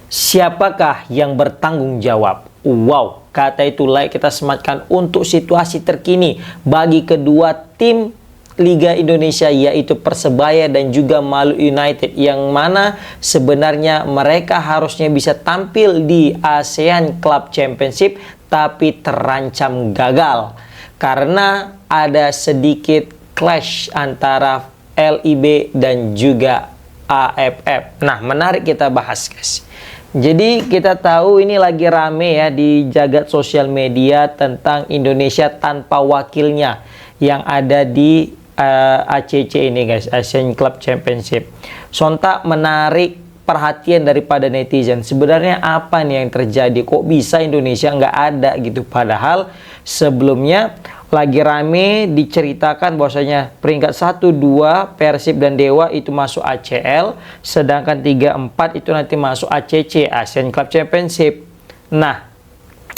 Siapakah yang bertanggung jawab? Wow, kata itu kita sematkan untuk situasi terkini bagi kedua tim Liga Indonesia, yaitu Persebaya dan juga Maluku United, yang mana sebenarnya mereka harusnya bisa tampil di ASEAN Club Championship tapi terancam gagal karena ada sedikit clash antara LIB dan juga AFF. Nah, menarik kita bahas, guys. Jadi kita tahu ini lagi rame ya di jagat sosial media tentang Indonesia tanpa wakilnya yang ada di ACC ini, guys, Asian Club Championship. Sontak menarik perhatian daripada netizen. Sebenarnya apa nih yang terjadi? Kok bisa Indonesia nggak ada gitu? Padahal sebelumnya lagi rame diceritakan bahwasanya peringkat 1, 2 Persib dan Dewa itu masuk ACL, sedangkan 3, 4 itu nanti masuk ACC, Asian Club Championship. Nah,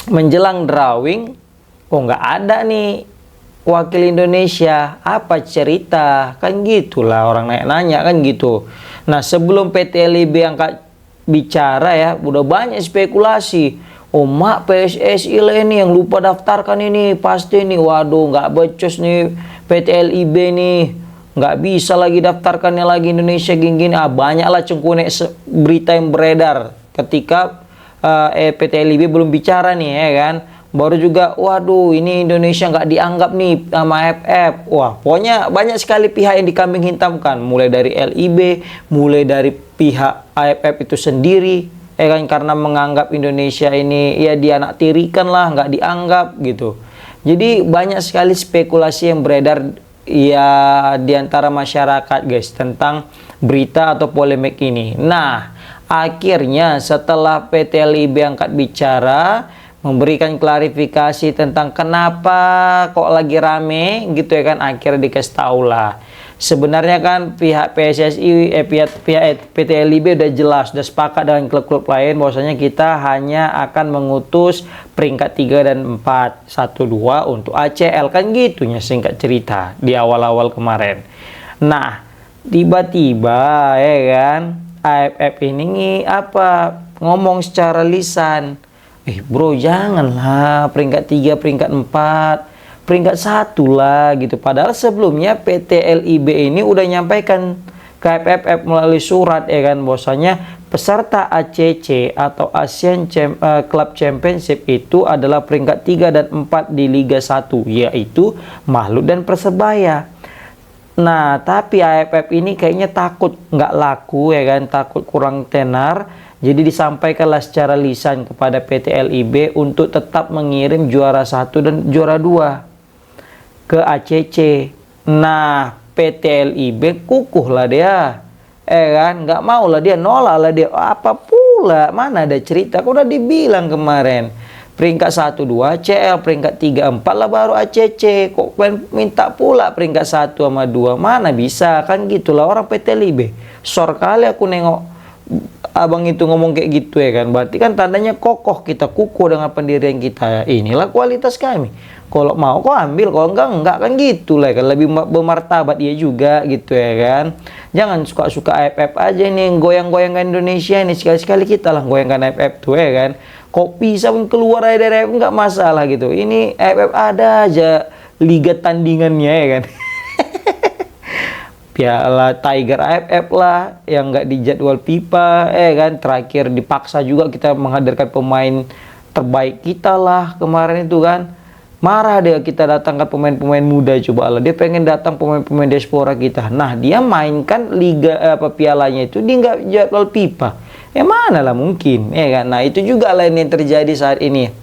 menjelang drawing, nggak ada nih wakil Indonesia. Apa cerita? Kan gitulah orang nanya kan gitu. Nah, sebelum PT LIB angkat bicara ya, udah banyak spekulasi. Mak PSSI lah ini yang lupa daftarkan ini pasti nih. Waduh, nggak becus nih PT LIB nih, nggak bisa lagi daftarkannya lagi Indonesia gini-gini. Banyaklah cengkunek berita yang beredar ketika PT LIB belum bicara nih ya kan. Baru juga, waduh ini Indonesia nggak dianggap nih sama AFF. Wah, pokoknya banyak sekali pihak yang dikambing hitamkan, mulai dari LIB, mulai dari pihak AFF itu sendiri. Kan karena menganggap Indonesia ini ya dianaktirikan lah, nggak dianggap gitu. Jadi banyak sekali spekulasi yang beredar ya di antara masyarakat, guys, tentang berita atau polemik ini. Nah, akhirnya setelah PT LIB angkat bicara, memberikan klarifikasi tentang kenapa kok lagi rame gitu ya kan, akhirnya dikasih tahu lah. Sebenarnya kan pihak PSSI, pihak PT LIB udah jelas, udah sepakat dengan klub-klub lain bahwasanya kita hanya akan mengutus peringkat 3 dan 4, 1, 2 untuk ACL, kan gitunya singkat cerita di awal-awal kemarin. Nah, tiba-tiba ya kan AFF ini ngomong secara lisan, bro janganlah peringkat 3, peringkat 4, peringkat 1 lah gitu. Padahal sebelumnya PT LIB ini udah nyampaikan ke AFF melalui surat ya kan, bahwasanya peserta ACC atau ASEAN Club Championship itu adalah peringkat 3 dan 4 di Liga 1, yaitu Maluku dan Persebaya. Nah, tapi AFF ini kayaknya takut nggak laku ya kan, takut kurang tenar. Jadi disampaikanlah secara lisan kepada PT LIB untuk tetap mengirim juara 1 dan juara 2 ke ACC. Nah, PT LIB kukuh lah dia, kan, nggak mau lah dia, nolak lah dia. Apa pula, mana ada cerita, kok udah dibilang kemarin peringkat 1, 2 ACL, peringkat 3, 4 lah baru ACC. Kok minta pula peringkat 1 sama 2, mana bisa, kan gitulah orang PT LIB. Sor kali aku nengok abang itu ngomong kayak gitu ya kan, berarti kan tandanya kokoh kita, kukuh dengan pendirian kita. Inilah kualitas kami. Kalau mau kok ambil, kalau enggak kan gitu lah kan, lebih bermartabat dia juga gitu ya kan. Jangan suka-suka AFF aja nih, goyang-goyangkan Indonesia ini, sekali-sekali kita lah goyangkan AFF tuh ya kan. Kok bisa pun keluar dari AFF nggak masalah gitu. Ini AFF ada aja liga tandingannya ya kan. Piala Tiger AFF lah yang nggak dijadwal FIFA kan, terakhir dipaksa juga kita menghadirkan pemain terbaik kita lah kemarin itu kan. Marah dia kita datangkan pemain-pemain muda, coba lah dia pengen datang pemain-pemain diaspora kita. Nah, dia mainkan liga pialanya itu dia nggak jadwal FIFA. Mana lah mungkin ya kan. Nah, itu juga lain yang terjadi saat ini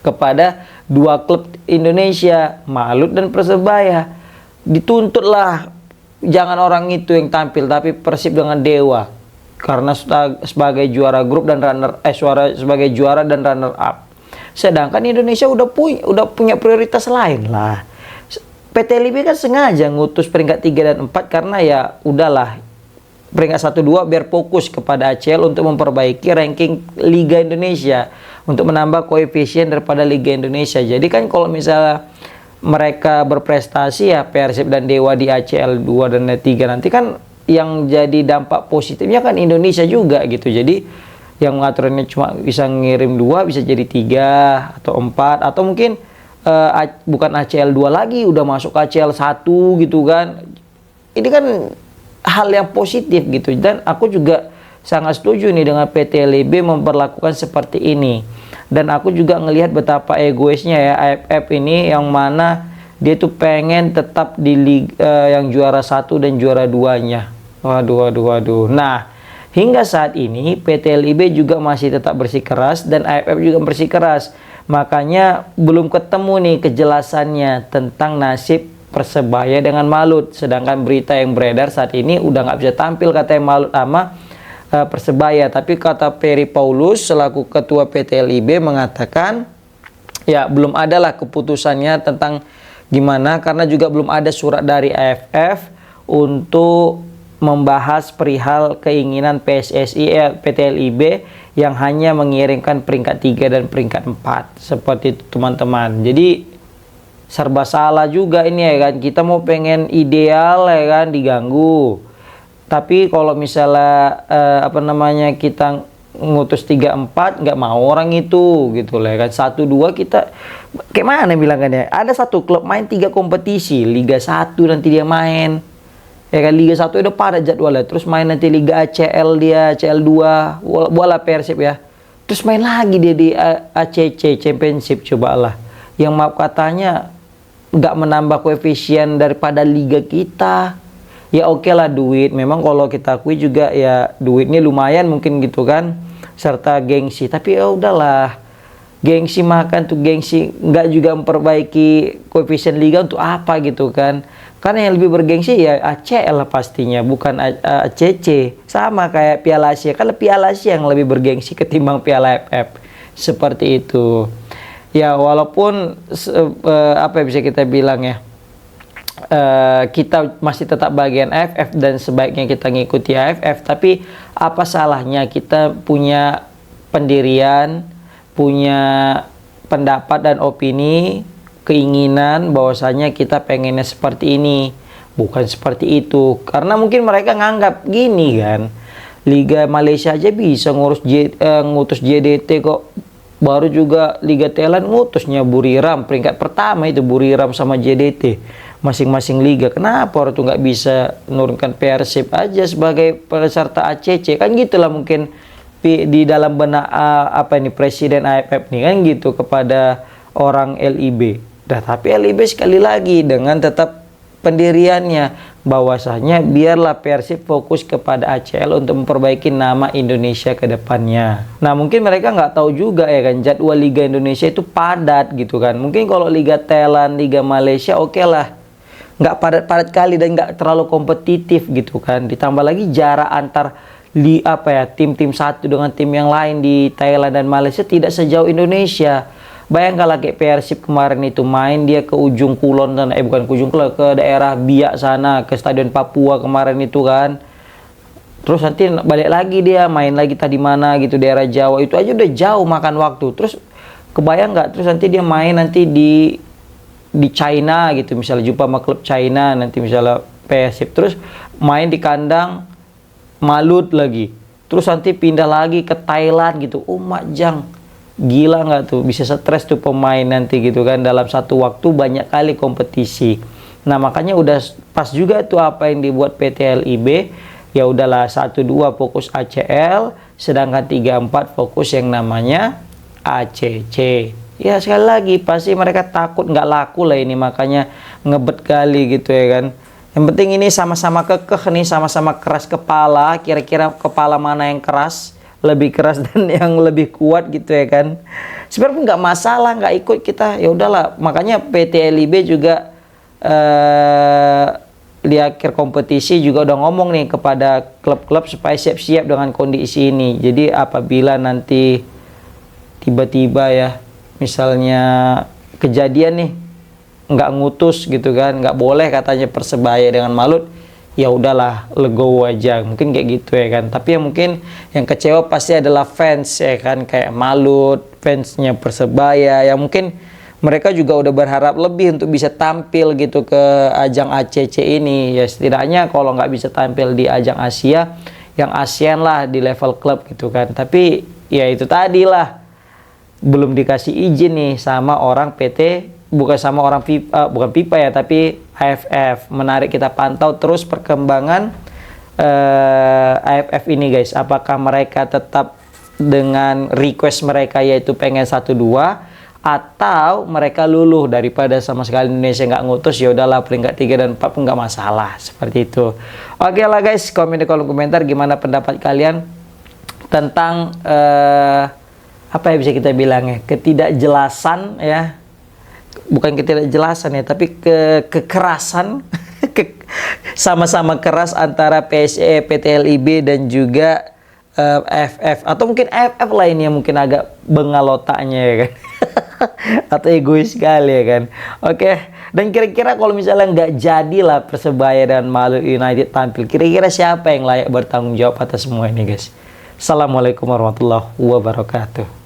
kepada dua klub Indonesia, Maluku dan Persebaya. Dituntutlah jangan orang itu yang tampil, tapi Persib dengan Dewa, karena sebagai juara grup dan sebagai juara dan runner up. Sedangkan Indonesia udah punya prioritas lain lah. PT LIB kan sengaja ngutus peringkat 3 dan 4 karena ya udahlah peringkat 1, 2 biar fokus kepada ACL untuk memperbaiki ranking Liga Indonesia, untuk menambah koefisien daripada Liga Indonesia. Jadi kan kalau misalnya mereka berprestasi ya Persib dan Dewa di ACL 2 dan 3 nanti kan yang jadi dampak positifnya kan Indonesia juga gitu. Jadi yang aturannya cuma bisa ngirim 2 bisa jadi 3 atau 4, atau mungkin bukan ACL 2 lagi, udah masuk ke ACL 1 gitu kan. Ini kan hal yang positif gitu, dan aku juga sangat setuju nih dengan PT LIB memperlakukan seperti ini. Dan aku juga ngelihat betapa egoisnya ya AFF ini, yang mana dia tuh pengen tetap di liga yang juara 1 dan juara 2-nya. Waduh. Nah, hingga saat ini PT LIB juga masih tetap bersikeras dan AFF juga bersikeras. Makanya belum ketemu nih kejelasannya tentang nasib Persebaya dengan Malut. Sedangkan berita yang beredar saat ini udah nggak bisa tampil katanya Malut sama Persebaya. Tapi kata Peri Paulus selaku ketua PT LIB mengatakan ya belum adalah keputusannya tentang gimana, karena juga belum ada surat dari AFF untuk membahas perihal keinginan PSSI PT LIB yang hanya mengirimkan peringkat 3 dan peringkat 4 seperti itu teman-teman. Jadi serba salah juga ini ya kan, kita mau pengen ideal ya kan diganggu. Tapi kalau misalnya kita ngutus 3-4 nggak mau orang itu gitu lah kan. 1-2 kita kayak mana bilangannya, ada satu klub main 3 kompetisi, Liga 1 nanti dia main ya kan, Liga 1 udah pada jadwalnya, terus main nanti Liga ACL dia, ACL 2 bola Persib ya, terus main lagi dia di ACC Championship. Cobalah, yang maaf katanya nggak menambah koefisien daripada liga kita. Ya oke lah, duit memang kalau kita akui juga ya duitnya lumayan mungkin gitu kan, serta gengsi. Tapi ya udahlah, gengsi makan tuh gengsi, nggak juga memperbaiki koefisien liga untuk apa gitu kan. Karena yang lebih bergengsi ya ACL lah pastinya, bukan ACC. Sama kayak Piala Asia, kan Piala Asia yang lebih bergengsi ketimbang Piala AFF. Seperti itu. Ya walaupun apa yang bisa kita bilang ya, kita masih tetap bagian AFF dan sebaiknya kita ngikuti AFF, tapi apa salahnya kita punya pendirian, punya pendapat dan opini, keinginan bahwasanya kita pengennya seperti ini, bukan seperti itu. Karena mungkin mereka nganggap gini kan, Liga Malaysia aja bisa ngutus JDT kok, baru juga Liga Thailand ngutusnya Buriram, peringkat pertama itu Buriram sama JDT masing-masing liga. Kenapa orang tuh nggak bisa menurunkan Persib aja sebagai peserta ACC? Kan gitulah mungkin di dalam benak Presiden AFF nih kan gitu kepada orang LIB. Tapi LIB sekali lagi dengan tetap pendiriannya bahwasanya biarlah Persib fokus kepada ACL untuk memperbaiki nama Indonesia ke depannya. Nah mungkin mereka nggak tahu juga ya kan, jadwal Liga Indonesia itu padat gitu kan. Mungkin kalau Liga Thailand, Liga Malaysia oke lah, nggak padat-padat kali dan nggak terlalu kompetitif gitu kan. Ditambah lagi jarak antar tim-tim satu dengan tim yang lain di Thailand dan Malaysia tidak sejauh Indonesia. Bayangkanlah kayak Persib kemarin itu main dia ke ujung Kulon sana, bukan ke ujung Kulon, ke daerah Biak sana, ke Stadion Papua kemarin itu kan. Terus nanti balik lagi dia main lagi tadi mana gitu, daerah Jawa, itu aja udah jauh makan waktu. Terus kebayang nggak, terus nanti dia main nanti di China gitu, misalnya jumpa sama klub China nanti misalnya Persib, terus main di kandang Malut lagi, terus nanti pindah lagi ke Thailand gitu. Majang, gila nggak tuh, bisa stres tuh pemain nanti gitu kan, dalam satu waktu banyak kali kompetisi. Nah makanya udah pas juga tuh apa yang dibuat PT LIB. Ya udahlah, 1-2 fokus ACL, sedangkan 3-4 fokus yang namanya ACC. Ya sekali lagi pasti mereka takut nggak laku lah ini, makanya ngebet kali gitu ya kan. Yang penting ini sama-sama kekeh nih, sama-sama keras kepala. Kira-kira kepala mana yang keras, lebih keras dan yang lebih kuat gitu ya kan. Sebenarnya nggak masalah nggak ikut kita, ya udahlah. Makanya PT LIB juga di akhir kompetisi juga udah ngomong nih kepada klub-klub supaya siap-siap dengan kondisi ini. Jadi apabila nanti tiba-tiba ya misalnya kejadian nih nggak ngutus gitu kan, nggak boleh katanya Persebaya dengan Malut, ya udahlah legowo aja, mungkin kayak gitu ya kan. Tapi yang mungkin yang kecewa pasti adalah fans ya kan, kayak Malut, fansnya Persebaya yang mungkin mereka juga udah berharap lebih untuk bisa tampil gitu ke ajang ACC ini. Ya setidaknya kalau nggak bisa tampil di ajang Asia, yang ASEAN lah di level klub gitu kan. Tapi ya itu tadi lah, belum dikasih izin nih sama orang PT, bukan sama orang FIFA, bukan FIFA ya, tapi AFF. Menarik kita pantau terus perkembangan AFF ini guys. Apakah mereka tetap dengan request mereka yaitu pengen 1-2, atau mereka luluh daripada sama sekali Indonesia nggak ngutus, ya udahlah peringkat 3 dan 4 pun nggak masalah, seperti itu. Oke lah guys, komen di kolom komentar gimana pendapat kalian tentang apa ya bisa kita bilang ya, ketidakjelasan ya, bukan ketidakjelasan ya, tapi kekerasan sama-sama keras antara PSE, PT LIB dan juga AFF, atau mungkin AFF lainnya mungkin agak bengal otaknya ya kan. Atau egois sekali ya kan. Oke, dan kira-kira kalau misalnya nggak jadilah Persebaya dan Maluku United tampil, kira-kira siapa yang layak bertanggung jawab atas semua ini guys? Assalamualaikum warahmatullahi wabarakatuh.